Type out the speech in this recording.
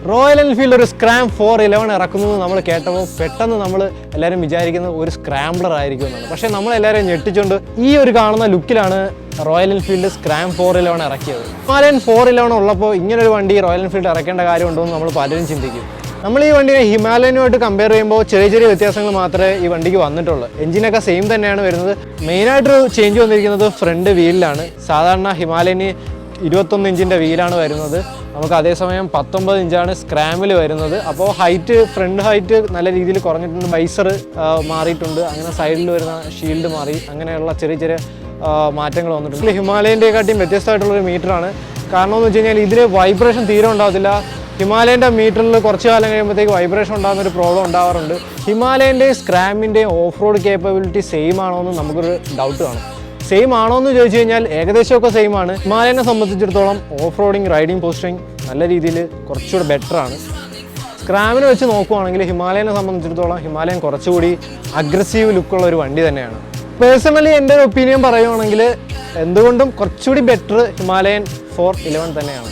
Royal Enfield ഒരു Scram 411 ഇറക്കുന്നത് നമ്മൾ കേട്ടപ്പോൾ പെട്ടെന്ന് നമ്മൾ എല്ലാവരും വിചാരിക്കുന്നത് ഒരു സ്ക്രാംബ്ലർ ആയിരിക്കും എന്നാണ്. പക്ഷേ നമ്മളെല്ലാവരും ഞെട്ടിച്ചുകൊണ്ട് ഈ ഒരു കാണുന്ന ലുക്കിലാണ് റോയൽ എൻഫീൽഡ് സ്ക്രാം 411 ഇറക്കിയത്. ഹിമാലയൻ 411 ഉള്ളപ്പോൾ ഇങ്ങനൊരു വണ്ടി റോയൽ എൻഫീൽഡ് ഇറക്കേണ്ട കാര്യമുണ്ടോ എന്ന് നമ്മൾ പലരും ചിന്തിക്കും. നമ്മൾ ഈ വണ്ടിയെ ഹിമാലയനുമായിട്ട് കമ്പയർ ചെയ്യുമ്പോൾ ചെറിയ ചെറിയ വ്യത്യാസങ്ങൾ മാത്രമേ ഈ വണ്ടിക്ക് വന്നിട്ടുള്ളൂ. എഞ്ചിനൊക്കെ സെയിം തന്നെയാണ് വരുന്നത്. മെയിനായിട്ടൊരു ചേഞ്ച് വന്നിരിക്കുന്നത് ഫ്രണ്ട് വീലിലാണ്. സാധാരണ ഹിമാലയന് 21 ഇഞ്ചിൻ്റെ വീലാണ് വരുന്നത്. നമുക്ക് അതേസമയം 19 ഇഞ്ചാണ് സ്ക്രാമിൽ വരുന്നത്. അപ്പോൾ ഫ്രണ്ട് ഹൈറ്റ് നല്ല രീതിയിൽ കുറഞ്ഞിട്ടുണ്ട്. വൈസർ മാറിയിട്ടുണ്ട്. അങ്ങനെ സൈഡിൽ വരുന്ന ഷീൽഡ് മാറി. അങ്ങനെയുള്ള ചെറിയ ചെറിയ മാറ്റങ്ങൾ വന്നിട്ടുണ്ട്. ഹിമാലയൻ്റെക്കാട്ടിയും വ്യത്യസ്തമായിട്ടുള്ളൊരു മീറ്ററാണ്. കാരണം എന്ന് വെച്ച് കഴിഞ്ഞാൽ ഇതിൽ വൈബ്രേഷൻ തീരെ ഉണ്ടാകത്തില്ല. ഹിമാലയൻ്റെ മീറ്ററിൽ കുറച്ച് കാലം കഴിയുമ്പോഴത്തേക്ക് വൈബ്രേഷൻ ഉണ്ടാകുന്നൊരു പ്രോബ്ലം ഉണ്ടാവാറുണ്ട്. ഹിമാലയൻ്റെയും സ്ക്രാമിൻ്റെയും ഓഫ് റോഡ് കേപ്പബിലിറ്റി സെയിം ആണോ എന്ന് നമുക്കൊരു ഡൗട്ട് കാണും. സെയിം ആണോ എന്ന് ചോദിച്ചു കഴിഞ്ഞാൽ ഏകദേശമൊക്കെ സെയിം ആണ്. ഹിമാലയനെ സംബന്ധിച്ചിടത്തോളം ഓഫ് റോഡിങ് റൈഡിങ് പോസ്റ്റിങ് നല്ല രീതിയിൽ കുറച്ചുകൂടി ബെറ്ററാണ്. സ്ക്രാമിനെ വെച്ച് നോക്കുവാണെങ്കിൽ ഹിമാലയനെ സംബന്ധിച്ചിടത്തോളം ഹിമാലയൻ കുറച്ചുകൂടി അഗ്രസീവ് ലുക്കുള്ള ഒരു വണ്ടി തന്നെയാണ്. പേഴ്സണലി എൻ്റെ ഒരു ഒപ്പീനിയൻ പറയുവാണെങ്കിൽ എന്തുകൊണ്ടും കുറച്ചുകൂടി ബെറ്റർ ഹിമാലയൻ 411 തന്നെയാണ്.